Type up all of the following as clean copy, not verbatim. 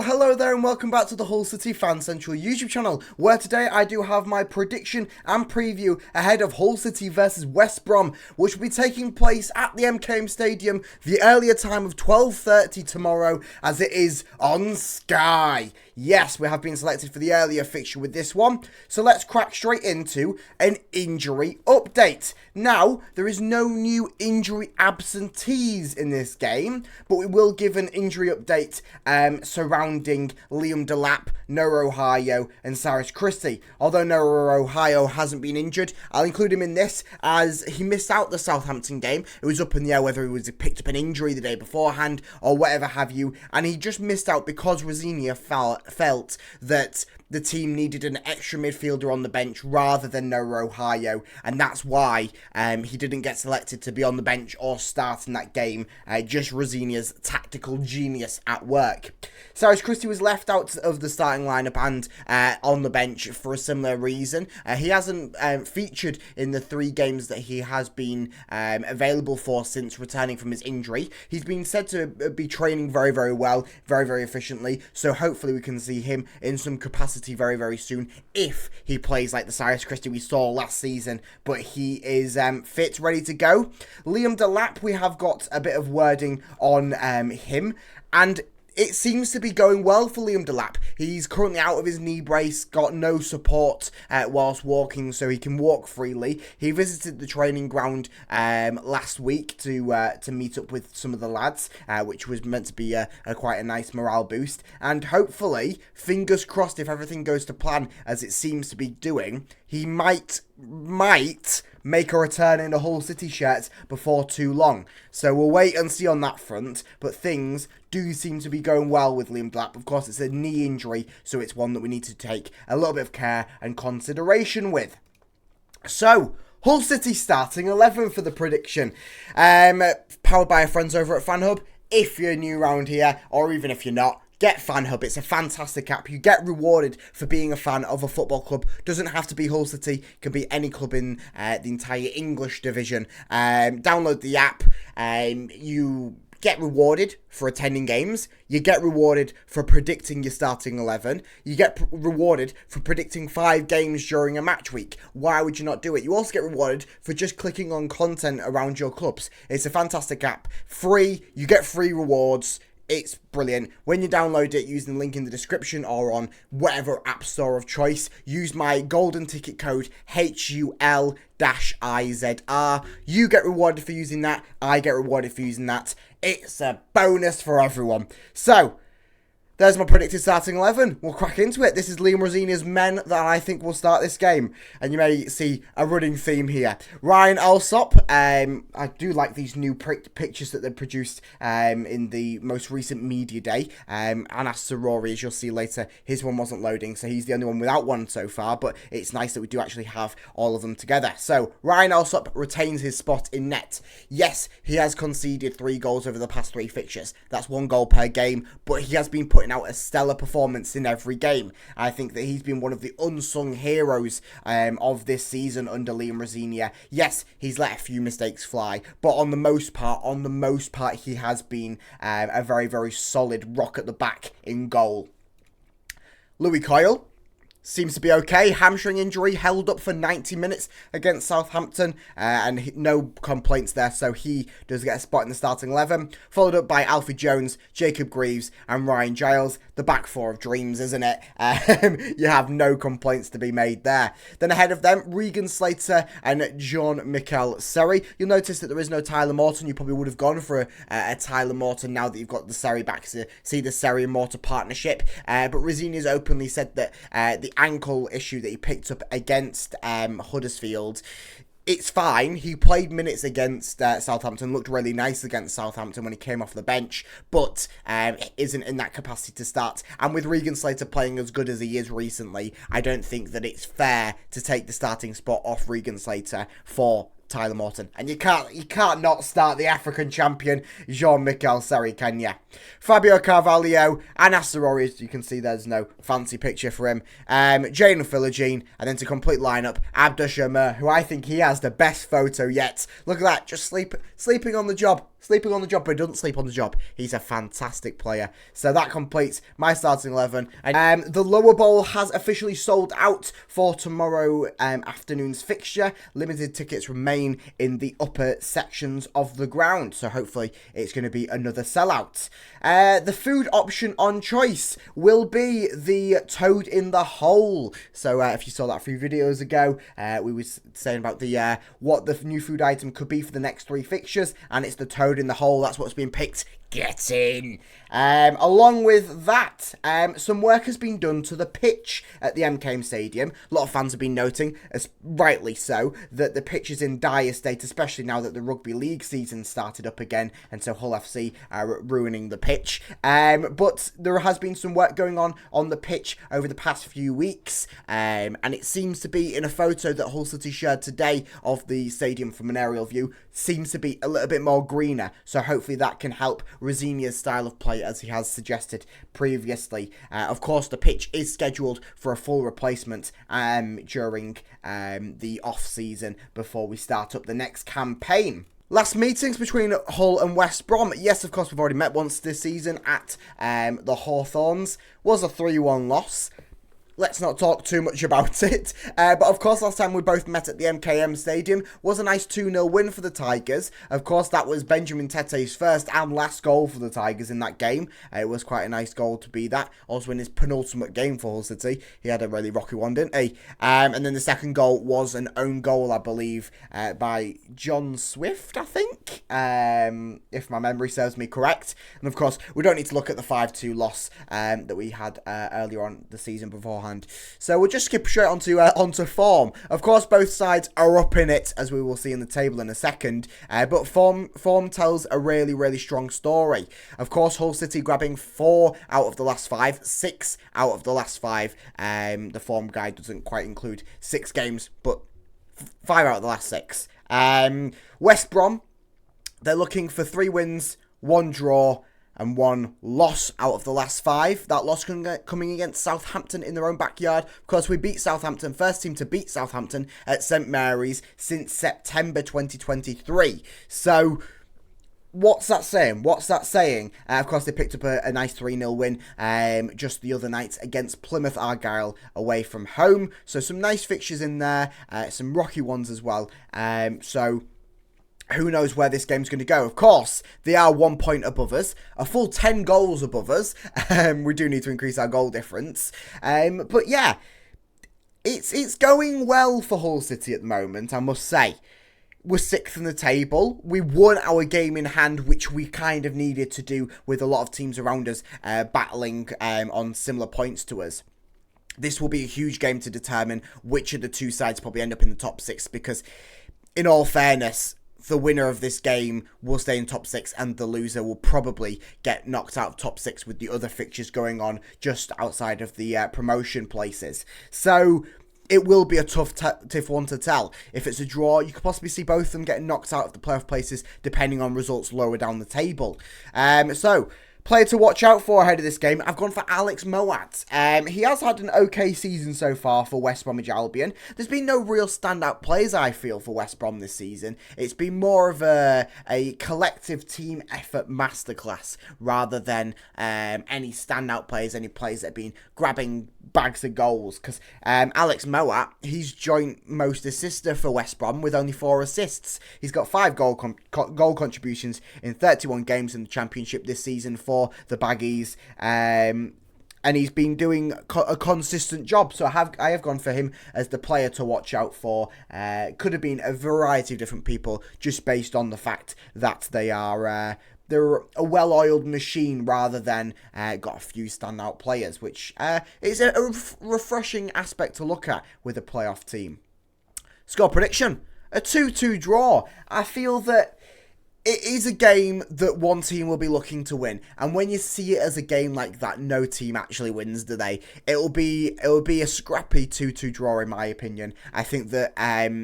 Well, hello there and welcome back to the HullCityFanCentral YouTube channel, where today I do have my prediction and preview ahead of Hull City versus West Brom, which will be taking place at the MKM Stadium the earlier time of 12:30 tomorrow, as it is on Sky. Yes, we have been selected for the earlier fixture with this one, so let's crack straight into an injury update. Now, there is no new injury absentees in this game, but we will give an injury update surrounding Liam Delap, Noah Ohio and Cyrus Christie. Although Noah Ohio hasn't been injured, I'll include him in this as he missed out the Southampton game. It was up in the air whether he picked up an injury the day beforehand or whatever have you, and he just missed out because Rosinia felt that the team needed an extra midfielder on the bench rather than Noah Ohio, and that's why he didn't get selected to be on the bench or start in that game. Just Rosinia's tactical genius at work. Cyrus Christie was left out of the starting lineup and on the bench for a similar reason. He hasn't featured in the 3 games that he has been available for since returning from his injury. He's been said to be training very, very well, very, very efficiently, so hopefully we can see him in some capacity very, very soon if he plays like the Cyrus Christie we saw last season, but he is fit, ready to go. Liam Delap, we have got a bit of wording on him, and it seems to be going well for Liam Delap. He's currently out of his knee brace, got no support whilst walking, so he can walk freely. He visited the training ground last week to meet up with some of the lads, which was meant to be quite a nice morale boost. And hopefully, fingers crossed, if everything goes to plan as it seems to be doing, he might make a return in a Hull City shirt before too long. So we'll wait and see on that front, but things do seem to be going well with Liam Delap. Of course, it's a knee injury, so it's one that we need to take a little bit of care and consideration with. So, Hull City starting 11 for the prediction. Powered by our friends over at Fanhub. If you're new around here, or even if you're not, get Fanhub. It's a fantastic app. You get rewarded for being a fan of a football club. Doesn't have to be Hull City. It can be any club in the entire English division. Download the app. You get rewarded for attending games. You get rewarded for predicting your starting 11. You get rewarded for predicting 5 games during a match week. Why would you not do it? You also get rewarded for just clicking on content around your clubs. It's a fantastic app. Free. You get free rewards. It's brilliant. When you download it, using the link in the description or on whatever app store of choice, use my golden ticket code HUL-IZR. You get rewarded for using that. I get rewarded for using that. It's a bonus for everyone. So, there's my predicted starting 11. We'll crack into it. This is Liam Rosinia's men that I think will start this game. And you may see a running theme here. Ryan Alsop. I do like these new pictures that they produced in the most recent media day. Anas Sarori, as you'll see later, his one wasn't loading, so he's the only one without one so far. But it's nice that we do actually have all of them together. So, Ryan Alsop retains his spot in net. Yes, he has conceded 3 goals over the past 3 fixtures. That's 1 goal per game, but he has been putting out a stellar performance in every game. I think that he's been one of the unsung heroes of this season under Liam Rosinia. Yes, he's let a few mistakes fly, but on the most part, he has been a very, very solid rock at the back in goal. Louis Coyle seems to be okay. Hamstring injury, held up for 90 minutes against Southampton, and no complaints there, so he does get a spot in the starting 11. Followed up by Alfie Jones, Jacob Greaves, and Ryan Giles. The back 4 of dreams, isn't it? You have no complaints to be made there. Then ahead of them, Regan Slater and Jean-Michel Seri. You'll notice that there is no Tyler Morton. You probably would have gone for a Tyler Morton now that you've got the Seri back to see the Seri and Morton partnership. But Rosinia's openly said that the ankle issue that he picked up against Huddersfield, it's fine. He played minutes against Southampton, looked really nice against Southampton when he came off the bench, but isn't in that capacity to start. And with Regan Slater playing as good as he is recently, I don't think that it's fair to take the starting spot off Regan Slater for Tyler Morton. And you can't not start the African champion, Jean-Michel Seri, can you? Fabio Carvalho, Anas Sarori, as you can see, there's no fancy picture for him. Jane Philogene, and then to complete lineup, Abdou Shamer, who I think he has the best photo yet. Look at that, just sleeping on the job. sleeping on the job, but he doesn't sleep on the job. He's a fantastic player. So that completes my starting 11. And the lower bowl has officially sold out for tomorrow afternoon's fixture. Limited tickets remain in the upper sections of the ground. So hopefully it's going to be another sellout. The food option on choice will be the toad in the hole. So if you saw that a few videos ago, we were saying about the what the new food item could be for the next 3 fixtures, and it's the toad in the hole. That's what's been picked. Get in. Along with that, some work has been done to the pitch at the MKM Stadium. A lot of fans have been noting, as rightly so, that the pitch is in dire state, especially now that the rugby league season started up again, and so Hull FC are ruining the pitch. But there has been some work going on the pitch over the past few weeks, and it seems to be, in a photo that Hull City shared today of the stadium from an aerial view, seems to be a little bit more greener. So hopefully that can help Rosenior's style of play, as he has suggested previously. Of course, the pitch is scheduled for a full replacement during the off-season before we start up the next campaign. Last meetings between Hull and West Brom. Yes, of course, we've already met once this season at the Hawthorns. Was a 3-1 loss. Let's not talk too much about it. But of course, last time we both met at the MKM Stadium was a nice 2-0 win for the Tigers. Of course, that was Benjamin Tete's first and last goal for the Tigers in that game. It was quite a nice goal to be that. Also in his penultimate game for Hull City. He had a really rocky one, didn't he? And then the second goal was an own goal, I believe, by John Swift, I think. If my memory serves me correct. And of course, we don't need to look at the 5-2 loss that we had earlier on the season beforehand. So we'll just skip straight onto form. Of course, both sides are up in it, as we will see in the table in a second. But form tells a really, really strong story. Of course, Hull City grabbing 4 out of the last 5, 6 out of the last 5. The form guide doesn't quite include 6 games, but 5 out of the last 6. West Brom, they're looking for 3 wins, 1 draw, and 1 loss out of the last 5. That loss coming against Southampton in their own backyard. Of course, we beat Southampton, first team to beat Southampton at St Mary's since September 2023. So what's that saying? Of course, they picked up a nice 3-0 win just the other night against Plymouth Argyle away from home. So some nice fixtures in there, some rocky ones as well. So who knows where this game's going to go. Of course, they are 1 point above us, a full 10 goals above us. We do need to increase our goal difference. But yeah, it's going well for Hull City at the moment, I must say. We're 6th in the table. We won our game in hand, which we kind of needed to do with a lot of teams around us battling on similar points to us. This will be a huge game to determine which of the 2 sides probably end up in the top 6, because in all fairness, the winner of this game will stay in top 6, and the loser will probably get knocked out of top 6 with the other fixtures going on just outside of the promotion places. So it will be a tough one to tell. If it's a draw, you could possibly see both of them getting knocked out of the playoff places depending on results lower down the table. So player to watch out for ahead of this game, I've gone for Alex Mowatt. He has had an okay season so far for West Bromwich Albion. There's been no real standout players, I feel, for West Brom this season. It's been more of a collective team effort masterclass rather than any standout players, any players that have been grabbing bags of goals. Because Alex Mowatt, he's joint most assister for West Brom with only 4 assists. He's got 5 goal contributions in 31 games in the Championship this season for the Baggies, and he's been doing a consistent job. So I have gone for him as the player to watch out for. Could have been a variety of different people, just based on the fact that they're a well-oiled machine rather than got a few standout players, which is a refreshing aspect to look at with a playoff team. Score prediction: a 2-2 draw. I feel that it is a game that one team will be looking to win, and when you see it as a game like that, no team actually wins, do they? It will be a scrappy 2-2 draw, in my opinion. I think that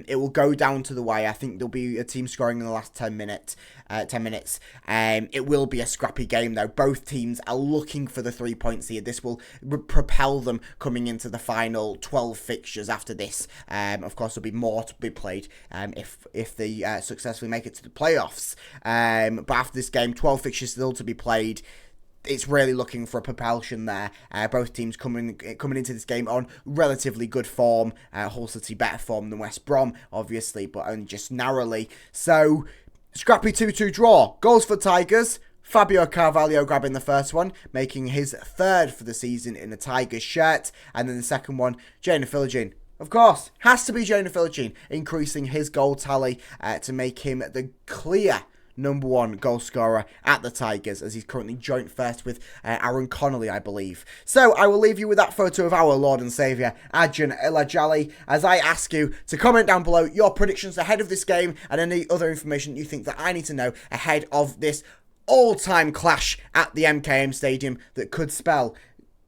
it will go down to the wire. I think there'll be a team scoring in the last 10 minutes. It will be a scrappy game though. Both teams are looking for the 3 points here. This will propel them coming into the final 12 fixtures after this. Of course, there'll be more to be played if they successfully make it to the playoffs. But after this game, 12 fixtures still to be played. It's really looking for a propulsion there. Both teams coming into this game on relatively good form. Hull City better form than West Brom, obviously, but only just narrowly. So, scrappy 2-2 draw. Goals for Tigers. Fabio Carvalho grabbing the first one, making his third for the season in a Tigers shirt. And then the second one, Jana Philogene. Of course, has to be Jana Philogene, increasing his goal tally to make him the clear #1 goal scorer at the Tigers, as he's currently joint first with Aaron Connolly, I believe. So I will leave you with that photo of our Lord and Saviour, Adjan Elajali, as I ask you to comment down below your predictions ahead of this game and any other information you think that I need to know ahead of this all-time clash at the MKM Stadium that could spell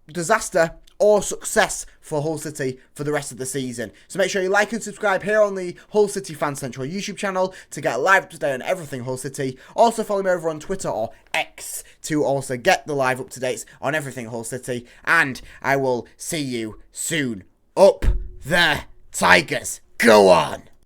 disaster or success for Hull City for the rest of the season. So make sure you like and subscribe here on the Hull City Fan Central YouTube channel to get live up to date on everything Hull City. Also follow me over on Twitter or X to also get the live up to dates on everything Hull City. And I will see you soon. Up the Tigers. Go on!